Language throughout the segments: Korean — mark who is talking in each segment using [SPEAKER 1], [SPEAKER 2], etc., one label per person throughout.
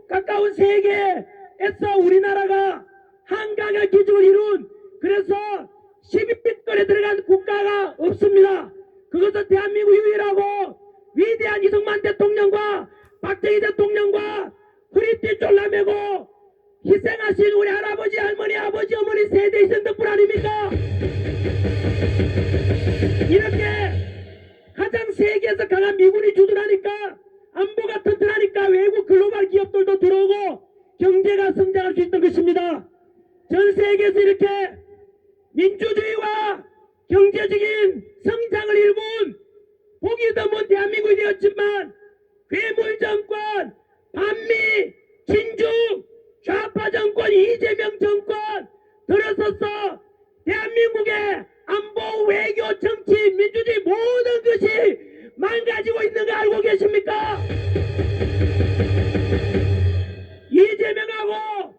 [SPEAKER 1] 가까운 세계에서 우리나라가 한강의 기적을 이룬, 그래서 10위권에 들어간 국가가 없습니다. 그것은 대한민국 유일하고 위대한 이승만 대통령과 박정희 대통령과 허리띠 졸라매고 희생하신 우리 할아버지, 할머니, 아버지, 어머니 세대 있은 덕분 아닙니까? 이렇게 가장 세계에서 강한 미군이 주둔하니까 안보가 튼튼하니까 외국 글로벌 기업들도 들어오고 경제가 성장할 수 있던 것입니다. 전 세계에서 이렇게 민주주의와 경제적인 성장을 이룬 보기 드문 대한민국이 되었지만 괴물 정권, 반미, 친중, 좌파 정권, 이재명 정권 들어서서 대한민국의 안보, 외교, 정치, 민주주의 모든 것이 망가지고 있는 거 알고 계십니까? 이재명하고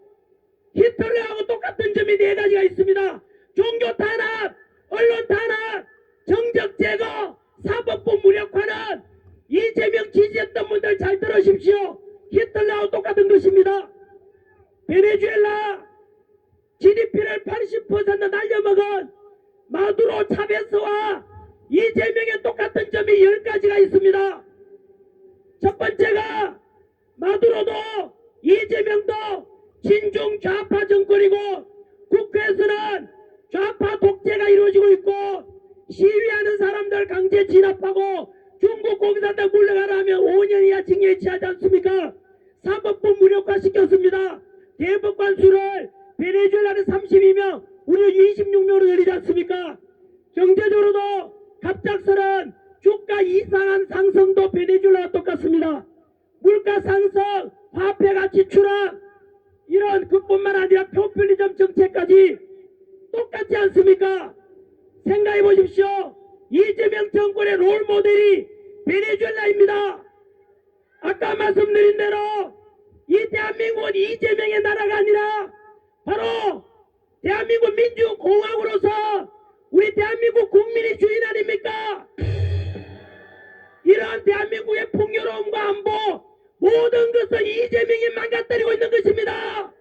[SPEAKER 1] 히틀러하고 똑같은 점이 네 가지가 있습니다. 종교 탄압, 언론 탄압, 정적 제거, 사법부 무력화는 이재명 지지했던 분들 잘 들으십시오. 히틀러하고 똑같은 것입니다. 베네수엘라 GDP를 80% 날려먹은 마두로 차베스와 이재명의 똑같은 점이 10가지가 있습니다. 첫 번째가 마두로도 이재명도 친중 좌파 정권이고 국회에서는 좌파 독재가 이루어지고 있고 시위하는 사람들 강제 진압하고 중국 공산당 물러가라 하면 5년 이하 징역에 처하지 않습니까? 사법부 무력화 시켰습니다. 대법관 수를 베네수엘라는 32명, 우리 26명으로 늘리지 않습니까? 경제적으로도 갑작스런 주가 이상한 상승도 베네수엘라와 똑같습니다. 물가 상승, 화폐 가치 추락, 이런 그뿐만 아니라 포퓰리즘 정책까지 똑같지 않습니까? 생각해 보십시오. 이재명 정권의 롤 모델이 베네수엘라입니다. 아까 말씀드린 대로 이 대한민국은 이재명의 나라가 아니라 바로 대한민국 민주공화국으로서 우리 대한민국 국민이 주인 아닙니까? 이러한 대한민국의 풍요로움과 안보 모든 것을 이재명이 망가뜨리고 있는 것입니다.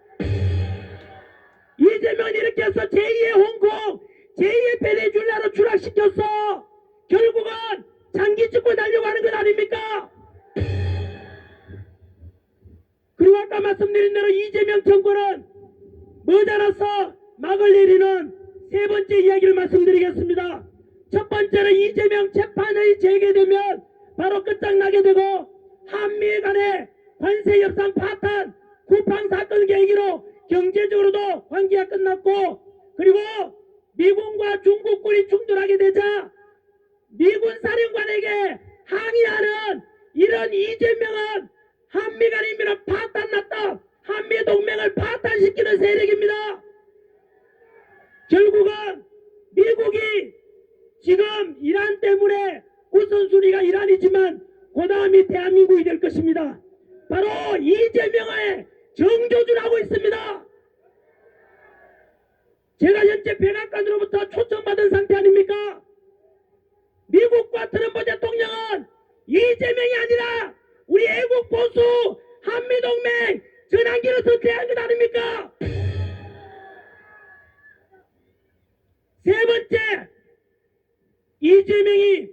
[SPEAKER 1] 이재명은 이렇게 해서 제2의 홍콩, 제2의 베네수엘라로 추락시켰어. 결국은 장기 집권 하려고 하는 것 아닙니까? 그리고 아까 말씀드린 대로 이재명 정권은 머지않아서 막을 내리는 세 번째 이야기를 말씀드리겠습니다. 첫 번째는 이재명 재판이 재개되면 바로 끝장나게 되고 한미 간의 관세 협상 파탄, 쿠팡 사건 계기로 경제적으로도 관계가 끝났고 그리고 미군과 중국군이 충돌하게 되자 미군 사령관에게 항의하는 이런 이재명은 한미 간의 인민은 파탄났다. 한미 동맹을 파탄시키는 세력입니다. 결국은 미국이 지금 이란 때문에 우선순위가 이란이지만 그 다음이 대한민국이 될 것입니다. 바로 이재명의 정조준을 하고 있습니다. 제가 현재 백악관으로부터 초청받은 상태 아닙니까? 미국과 트럼프 대통령은 이재명이 아니라 우리 애국 보수 한미동맹 전환기를 선택한 것 아닙니까? 세 번째, 이재명이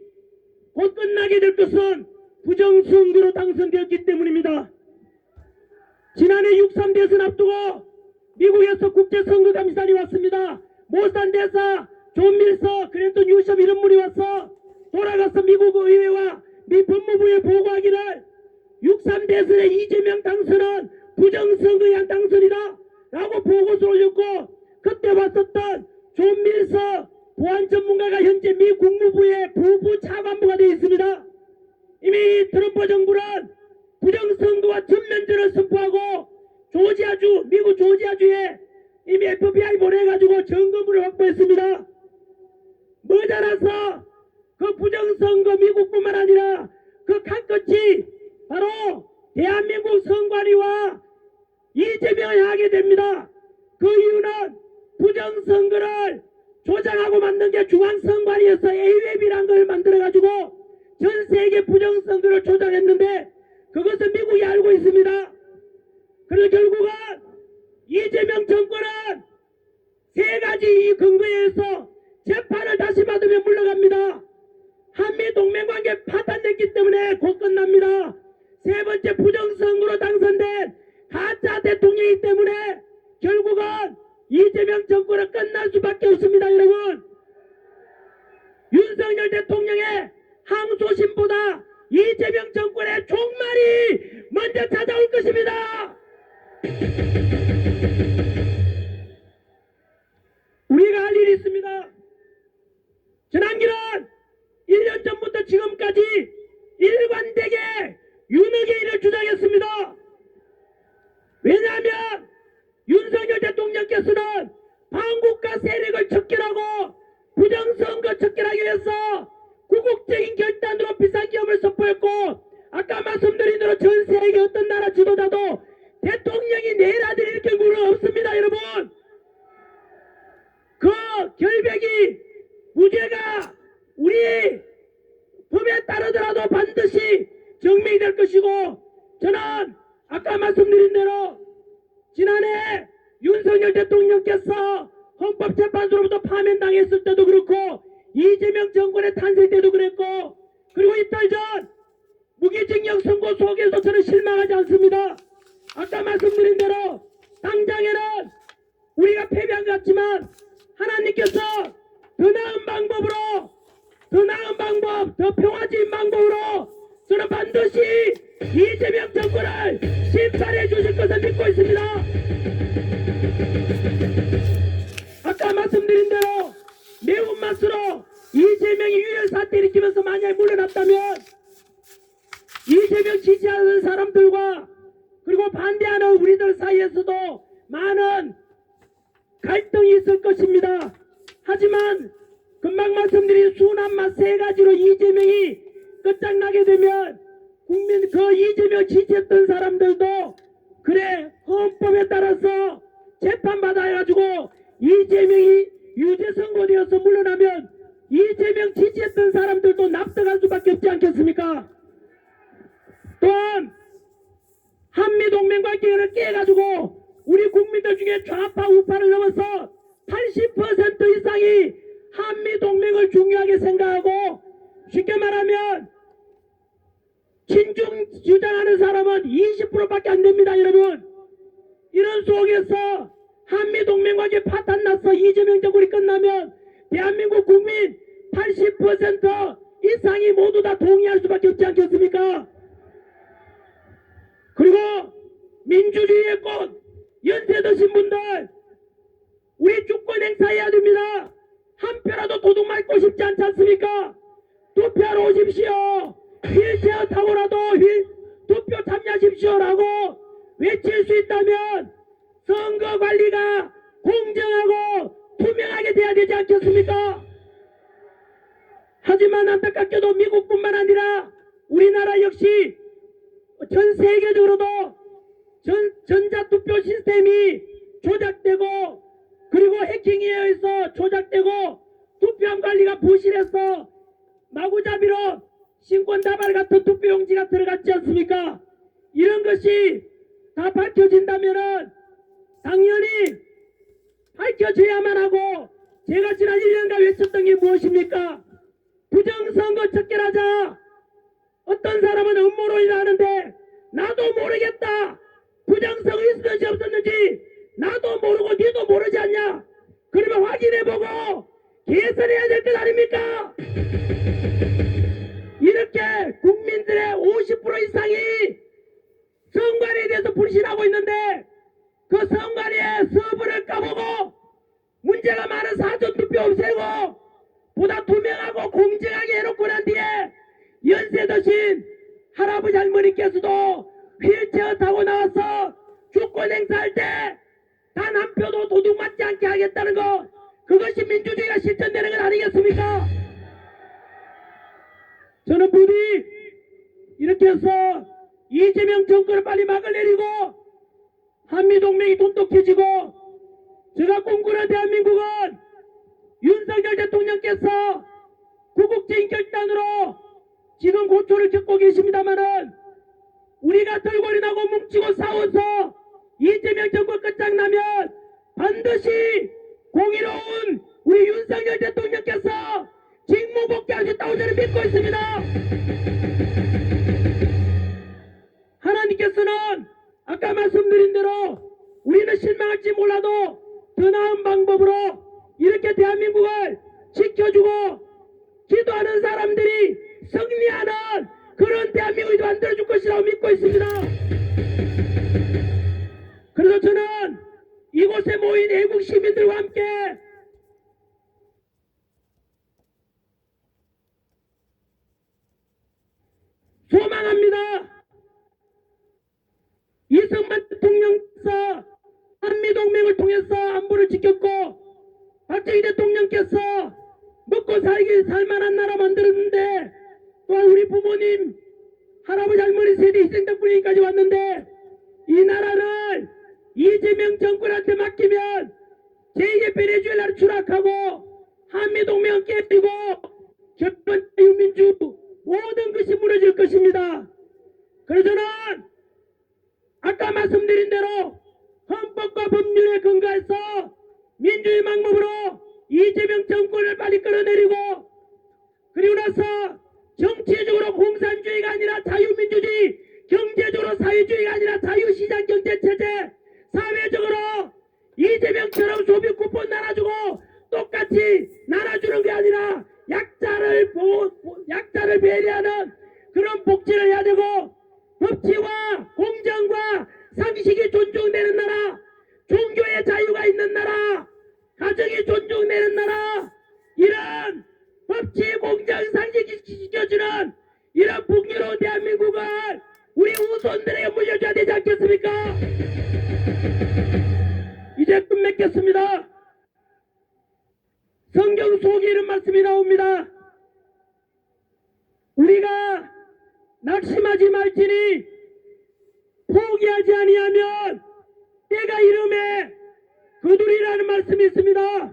[SPEAKER 1] 곧 끝나게 될 것은 부정선거로 당선되었기 때문입니다. 지난해 6.3 대선 앞두고 미국에서 국제선거감시단이 왔습니다. 모산 대사, 존 밀서, 그랜턴 유숍 이런 분이 와서 돌아가서 미국 의회와 미 법무부에 보고하기를 6.3 대선의 이재명 당선은 부정선거에 의한 당선이다 라고 보고서 올렸고 그때 왔었던 존 밀서 보안 전문가가 현재 미 국무부의 부부 차관보가 되어 있습니다. 이미 트럼프 정부는 부정선거와 전면전을 선포하고 조지아주, 미국 조지아주에 이미 FBI 보내가지고 점검을 확보했습니다. 머지않아서 그 부정선거 미국뿐만 아니라 그 칼끝이 바로 대한민국 선관위와 이재명을 향하게 됩니다. 그 이유는 부정선거를 조장하고 만든 게 중앙선관위에서 AWEB이라는 걸 만들어가지고 전 세계 부정선거를 조장했는데 그것은 미국이 알고 있습니다. 그래서 결국은 이재명 정권은 세 가지 이 근거에 의해서 재판을 다시 받으면 물러갑니다. 한미 동맹관계 파탄됐기 때문에 곧 끝납니다. 세 번째, 부정선거로 당선된 가짜 대통령이기 때문에 결국은 이재명 정권은 끝날 수밖에 없습니다. 여러분, 윤석열 대통령의 항소심보다 이재명 정권의 종말이 먼저 찾아올 것입니다. 우리가 할 일이 있습니다. 전한기는 1년 전부터 지금까지 일관되게 윤핵의 일을 주장했습니다. 왜냐하면 윤석열 대통령께서는 반국가 세력을 척결하고 부정선거 척결하기 위해서 구국적인 결단으로 비상기업을 선포했고, 아까 말씀드린 대로 전 세계 어떤 나라 지도자도 대통령이 내일 아들 일으킨 구는 없습니다. 여러분, 그 결백이 무죄가 우리 법에 따르더라도 반드시 증명이 될 것이고, 저는 아까 말씀드린 대로 지난해 윤석열 대통령께서 헌법재판소로부터 파면당했을 때도 그렇고, 이재명 정권의 탄생 때도 그랬고, 그리고 이틀 전 무기징역 선고 속에서 저는 실망하지 않습니다. 아까 말씀드린 대로 당장에는 우리가 패배한 것 같지만 하나님께서 더 나은 방법으로, 더 나은 방법, 더 평화적인 방법으로 저는 반드시 이재명 정권을 심판해 주실 것을 믿고 있습니다. 아까 말씀드린 대로 매운맛으로 이재명이 유혈사태 일으키면서 만약에 물러났다면 이재명 지지하는 사람들과 그리고 반대하는 우리들 사이에서도 많은 갈등이 있을 것입니다. 하지만 금방 말씀드린 순한 맛 세 가지로 이재명이 끝장나게 되면 국민, 그 이재명 지지했던 사람들도 그래 헌법에 따라서 재판받아가지고 이재명이 유죄 선고되어서 물러나면 이재명 지지했던 사람들도 납득할 수밖에 없지 않겠습니까? 또한 한미동맹관계를 깨가지고 우리 국민들 중에 좌파 우파를 넘어서 80% 이상이 한미동맹을 중요하게 생각하고, 쉽게 말하면 친중 주장하는 사람은 20%밖에 안 됩니다. 여러분, 이런 속에서 한미동맹관계 파탄났어 이재명 정권이 끝나면 대한민국 국민 80% 이상이 모두 다 동의할 수밖에 없지 않겠습니까? 그리고 민주주의의 꽃 연세 드신 분들, 우리 주권 행사해야 됩니다. 한 표라도 도둑 맞고 싶지 않지 않습니까? 투표하러 오십시오. 휠체어 타고라도 투표 참여하십시오라고 외칠 수 있다면 선거 관리가 공정하고 투명하게 돼야 되지 않겠습니까? 하지만 안타깝게도 미국뿐만 아니라 우리나라 역시 전 세계적으로도 전자투표 시스템이 조작되고, 그리고 해킹에 의해서 조작되고, 투표함 관리가 부실해서 마구잡이로 신권다발 같은 투표용지가 들어갔지 않습니까? 이런 것이 다 밝혀진다면은 당연히 밝혀져야만 하고, 제가 지난 1년간 외쳤던 게 무엇입니까? 부정선거 척결하자. 어떤 사람은 음모론이라 하는데 나도 모르겠다. 부정선거 있었는지 없었는지 나도 모르고 니도 모르지 않냐? 그러면 확인해보고 개선해야 될 것 아닙니까? 이렇게 국민들의 50% 이상이 선관위에 대해서 불신하고 있는데, 그 선관위의 서버를 까보고 문제가 많은 사전투표 없애고 보다 투명하고 공정하게 해놓고 난 뒤에 연세 드신 할아버지 할머니께서도 휠체어 타고 나와서 주권 행사할 때 단 한 표도 도둑 맞지 않게 하겠다는 거, 그것이 민주주의가 실천되는 건 아니겠습니까? 저는 부디 이렇게 해서 이재명 정권을 빨리 막을 내리고 한미동맹이 돈독해지고, 제가 꿈꾸는 대한민국은 윤석열 대통령께서 구국적인 결단으로 지금 고초를 겪고 계십니다마는 우리가 덜골이 나고 뭉치고 싸워서 이재명 정권 끝장나면 반드시 공의로운 우리 윤석열 대통령께서 직무복귀할 수 있다고 저는 믿고 있습니다. 하나님께서는 아까 말씀드린 대로 우리는 실망할지 몰라도 더 나은 방법으로 이렇게 대한민국을 지켜주고 기도하는 사람들이 승리하는 그런 대한민국이 만들어줄 것이라고 믿고 있습니다. 그래서 저는 이곳에 모인 애국 시민들과 함께 소망합니다. 이승만 대통령께서 한미동맹을 통해서 안보를 지켰고 박정희 대통령께서 먹고 살만한 나라 만들었는데 또한 우리 부모님 할아버지 할머니 세대 희생덕분에까지 왔는데 이 나라를 이재명 정권한테 맡기면 제2의 베네수엘라로 추락하고 한미동맹은 깨지고 결국은 자유민주 모든 것이 무너질 것입니다. 그래서 저는 아까 말씀드린 대로 헌법과 법률에 근거해서 민주의 방법으로 이재명 정권을 빨리 끌어내리고 그리고 나서 정치적으로 공산주의가 아니라 자유민주주의, 경제적으로 사회주의가 아니라 자유시장 경제체제, 사회적으로 이재명처럼 소비 쿠폰 나눠주고 똑같이 나눠주는 게 아니라 약자를 배려하는 그런 복지를 해야 되고 법치와 공정과 상식이 존중되는 나라, 종교의 자유가 있는 나라, 가정이 존중되는 나라, 이런 법치, 공정, 상식이 지켜주는 이런 풍요로운 대한민국을 우리 후손들에게 물려줘야 되지 않겠습니까? 이제 끝맺겠습니다. 성경 속에 이런 말씀이 나옵니다. 우리가 낙심하지 말지니 포기하지 아니하면 때가 이름에 거두리라는 말씀이 있습니다.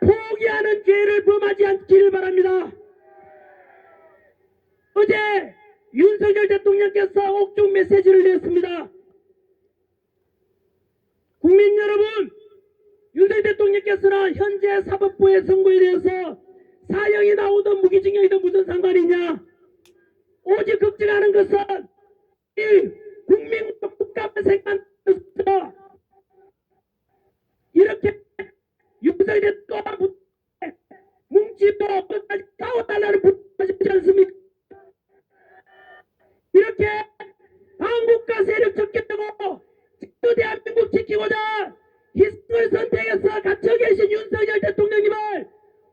[SPEAKER 1] 포기하는 죄를 범하지 않기를 바랍니다. 어제 윤석열 대통령께서 옥중 메시지를 냈습니다. 국민 여러분, 윤석열 대통령께서는 현재 사법부의 선고에 대해서 사형이 나오든 무기징역이든 무슨 상관이냐, 오직 걱정하는 것은 이 국민과 국가만 생각해서 이렇게 윤석열 대통령 뭉치고 끝까지 싸워달라는 부탁하지 않습니까? 이렇게 한국과 세력 척결하고 대한민국 지키고자 희생을 선택해서 갇혀 계신 윤석열 대통령님을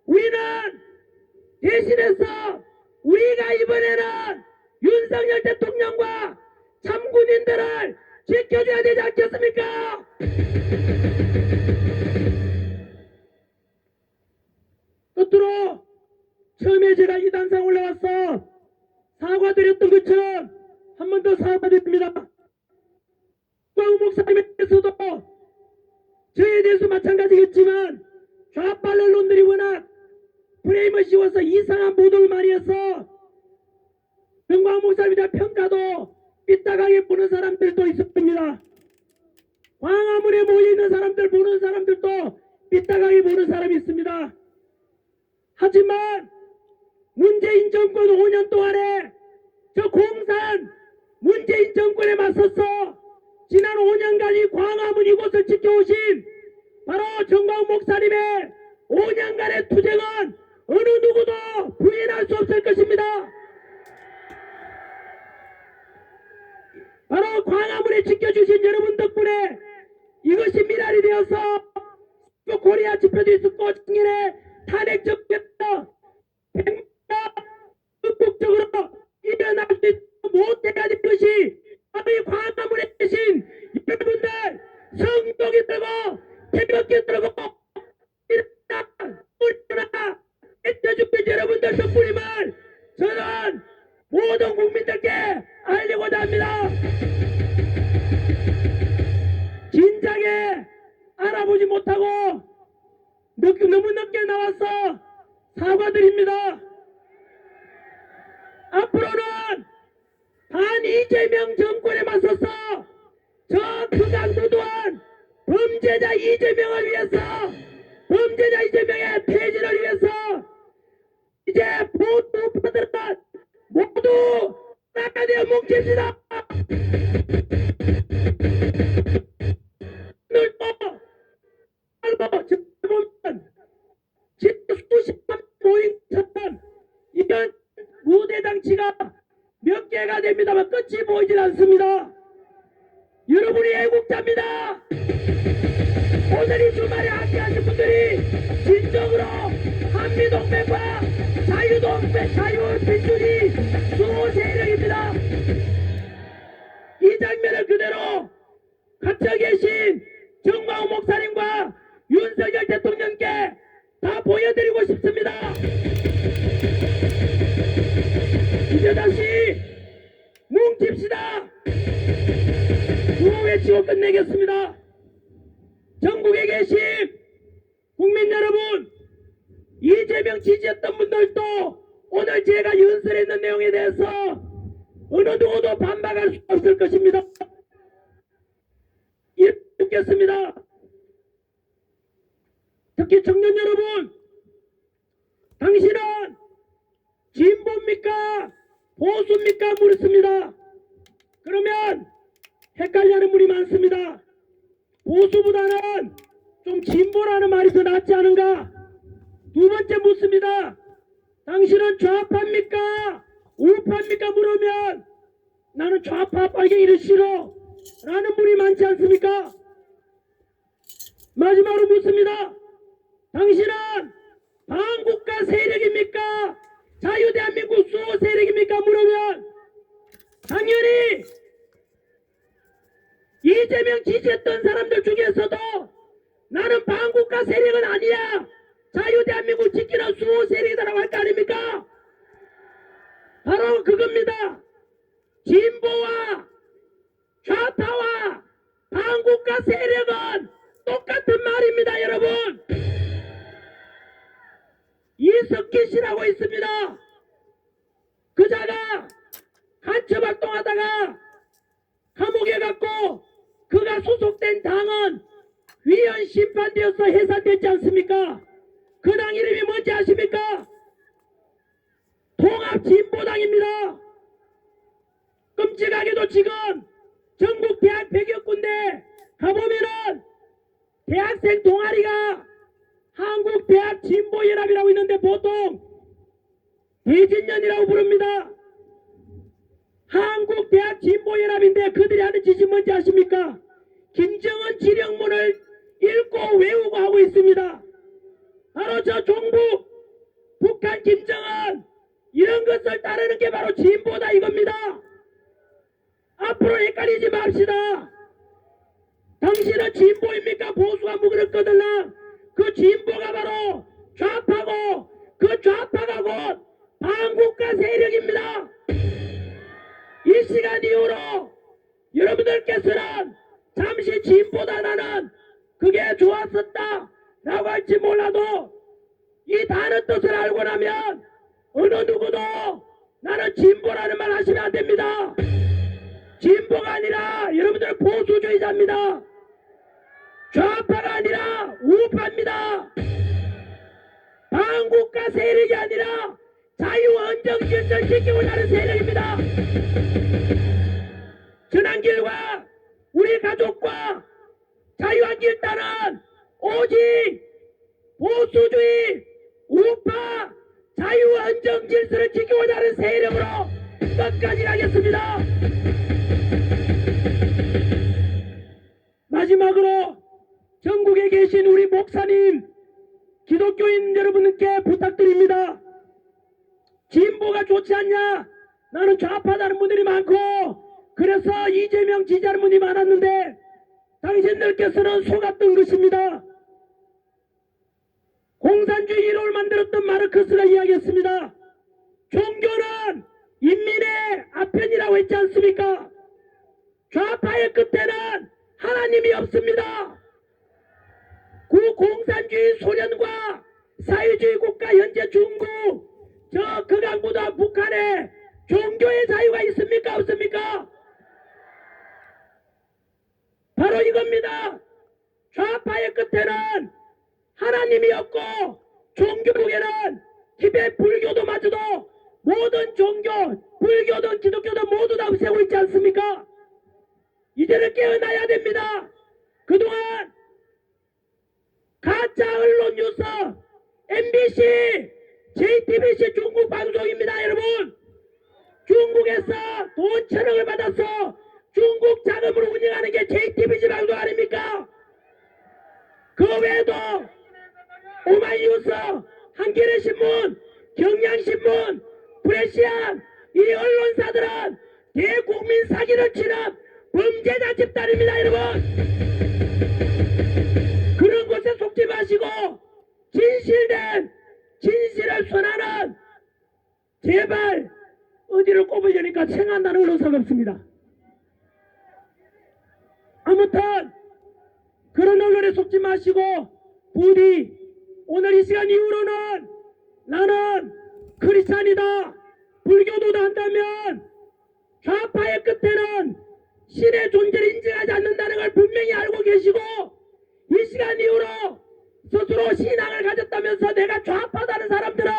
[SPEAKER 1] 우리는 대신해서 우리가 이번에는 윤석열 대통령과 참군인들을 지켜줘야 되지 않겠습니까? 끝으로 처음에 제가 이 단상 올라와서 사과드렸던 것처럼 한 번 더 사과드립니다. 꽝 목사님께서도 저에 대해서 마찬가지겠지만 좌빨 언론들이 워낙 프레임을 씌워서 이상한 보도를 많이 해서 정광 목사님에 대한 평가도 삐딱하게 보는 사람들도 있습니다. 광화문에 모여있는 사람들 보는 사람들도 삐딱하게 보는 사람이 있습니다. 하지만 문재인 정권 5년 동안에 저 공산 문재인 정권에 맞서서 지난 5년간 이 광화문 이곳을 지켜오신 바로 정광 목사님의 5년간의 투쟁은 어느 누구도 부인할 수 없을 것입니다. 바로 광화문에 지켜주신 여러분 덕분에 이것이 미랄이 되어서 코리아 집회도 있었고 청년의 탄핵 적폐도 극복적으로 일어날 수 있는 못해야 될 것이 바로 이 광화문에 계신 여러분들 성도기 들고 태극기 들고 일어나 애써주신 여러분들 덕분임을 저는 모든 국민들께 알리고자 합니다. 진작에 알아보지 못하고 너무 늦게 나와서 사과드립니다. 앞으로는 반 이재명 정권에 맞서서 저 극악무도한 범죄자 이재명을 위해서, 범죄자 이재명의 폐지를 위해서 이제 보수파들은 모두 나가 되어 뭉칩시다. 오늘도 알고 보면 수십만 모임처럼 이런 무대장치가 몇 개가 됩니다만 끝이 보이질 않습니다. 여러분이 애국자입니다. 오늘 이 주말에 함께하신 분들이 진정으로 한미동맹과 자유민주주의 수호 세력입니다. 이 장면을 그대로 갇혀 계신 정광훈 목사님과 윤석열 대통령께 다 보여드리고 싶습니다. 이제 다시 뭉칩시다. 구호 외치고 끝내겠습니다. 전국에 계신 국민 여러분, 이재명 지지했던 분들도 오늘 제가 연설했는 내용에 대해서 어느 누구도 반박할 수 없을 것입니다. 이렇게 묻겠습니다. 특히 청년 여러분, 당신은 진보입니까? 보수입니까? 물었습니다. 그러면 헷갈려하는 분이 많습니다. 보수보다는 좀 진보라는 말이 더 낫지 않은가? 두 번째 묻습니다. 당신은 좌파입니까? 우파입니까? 물으면 나는 좌파 빨갱이를 싫어 라는 분이 많지 않습니까? 마지막으로 묻습니다. 당신은 반국가 세력입니까? 자유대한민국 수호 세력입니까? 물으면 당연히 이재명 지지했던 사람들 중에서도 나는 반국가 세력은 아니야, 자유대한민국 지키는 수호 세력이다라고 할 거 아닙니까? 바로 그겁니다. 진보와 좌파와 반국가 세력은 똑같은 말입니다. 여러분, 이석기 씨라고 있습니다. 그자가 간첩활동하다가 감옥에 갔고 그가 소속된 당은 위헌 심판되어서 해산됐지 않습니까? 그 당 이름이 뭔지 아십니까? 통합진보당입니다. 끔찍하게도 지금 전국 대학 100여 군데 가보면은 대학생 동아리가 한국대학진보연합이라고 있는데 보통 대진연이라고 부릅니다. 한국대학진보연합인데 그들이 하는 짓이 뭔지 아십니까? 김정은 지령문을 읽고 외우고 하고 있습니다. 바로 저 종북 북한 김정은 이런 것을 따르는 게 바로 진보다 이겁니다. 앞으로 헷갈리지 맙시다. 당신은 진보입니까? 보수가 묵으렸거들라. 그 진보가 바로 좌파고 그 좌파가 곧 반국가 세력입니다. 이 시간 이후로 여러분들께서는 잠시 진보다 나는 그게 좋았었다 라고 할지 몰라도 이 단어 뜻을 알고 나면 어느 누구도 나는 진보라는 말 하시면 안 됩니다. 진보가 아니라 여러분들은 보수주의자입니다. 좌파가 아니라 우파입니다. 반국가 세력이 아니라 자유언정질서를 지키고자 하는 세력입니다. 전환길과 우리 가족과 자유한길단은 오직 보수주의, 우파, 자유언정질서를 지키고자 하는 세력으로 끝까지 가겠습니다. 마지막으로 전국에 계신 우리 목사님, 기독교인 여러분께 부탁드립니다. 진보가 좋지 않냐? 나는 좌파다는 분들이 많고 그래서 이재명 지지하는 분이 많았는데 당신들께서는 속았던 것입니다. 공산주의 이론을 만들었던 마르크스가 이야기했습니다. 종교는 인민의 아편이라고 했지 않습니까? 좌파의 끝에는 하나님이 없습니다. 공산주의 소련과 사회주의 국가 현재 중국, 저 극악무도한 북한에 종교의 자유가 있습니까? 없습니까? 바로 이겁니다. 좌파의 끝에는 하나님이 없고 종교국에는 티베트 불교도마저도 모든 종교, 불교든 기독교든 모두 다 없애고 있지 않습니까? 이제는 깨어나야 됩니다. 그동안 가짜 언론 뉴스, MBC, JTBC 중국 방송입니다. 여러분, 중국에서 돈 1,000억을 받아서 중국 자금으로 운영하는 게 JTBC 방송 아닙니까? 그 외에도 오마이뉴스, 한겨레신문, 경향신문, 프레시안, 이 언론사들은 대국민 사기를 치는 범죄자 집단입니다. 여러분, 그런 곳에 속지 마시고 진실을 선하는, 제발 어디를 꼽으려니까 생각나는 언론사가 없습니다. 아무튼 그런 언론에 속지 마시고 부디 오늘 이 시간 이후로는 나는 크리스찬이다, 불교도다 한다면 좌파의 끝에는 신의 존재를 인정하지 않는다는 걸 분명히 알고 계시고, 이 시간 이후로 스스로 신앙을 가졌다면서 내가 좌파다는 사람들은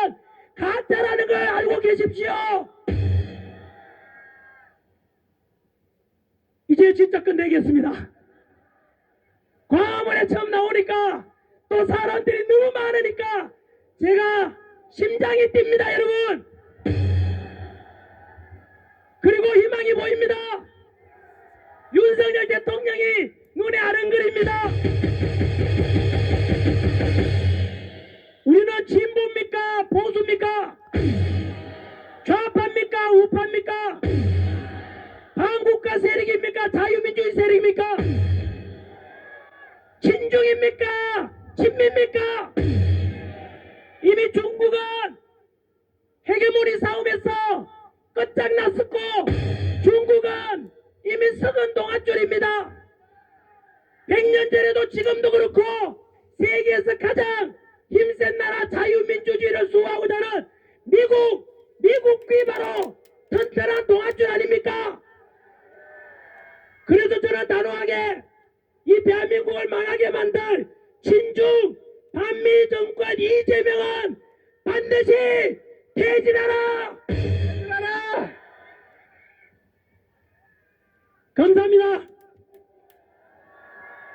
[SPEAKER 1] 가짜라는 걸 알고 계십시오. 이제 진짜 끝내겠습니다. 광화문에 처음 나오니까 또 사람들이 너무 많으니까 제가 심장이 뜁니다. 여러분, 그리고 희망이 보입니다. 윤석열 대통령이 눈에 아른거립니다. 우리는 진보입니까 보수입니까? 좌파입니까 우파입니까? 반국가 세력입니까 자유민주주의 세력입니까? 친중입니까 친미입니까? 이미 중국은 헤게모니 싸움에서 끝장났었고 중국은 이미 썩은 동아줄입니다. 100년 전에도 지금도 그렇고 세계에서 가장 힘센 나라 자유민주주의를 수호하고자 하는 미국이 바로 튼튼한 동아줄 아닙니까? 그래서 저는 단호하게 이 대한민국을 망하게 만들 친중 반미 정권 이재명은 반드시 퇴진하라! 퇴진하라! 감사합니다.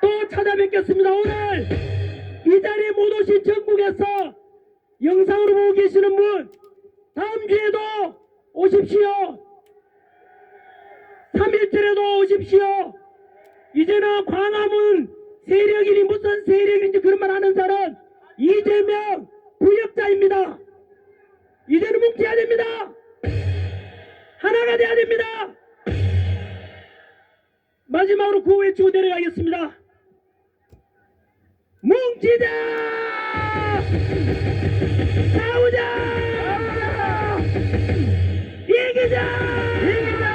[SPEAKER 1] 또 찾아뵙겠습니다. 오늘 이 자리에 못 오신 전국에서 영상으로 보고 계시는 분 다음 주에도 오십시오. 3.1절에도 오십시오. 이제는 광화문 세력이니 무슨 세력인지 그런 말 하는 사람 이재명 부역자입니다. 이제는 뭉쳐야 됩니다. 하나가 돼야 됩니다. 마지막으로 구호 외치고 내려가겠습니다. 뭉치자! 싸우자! 이기자!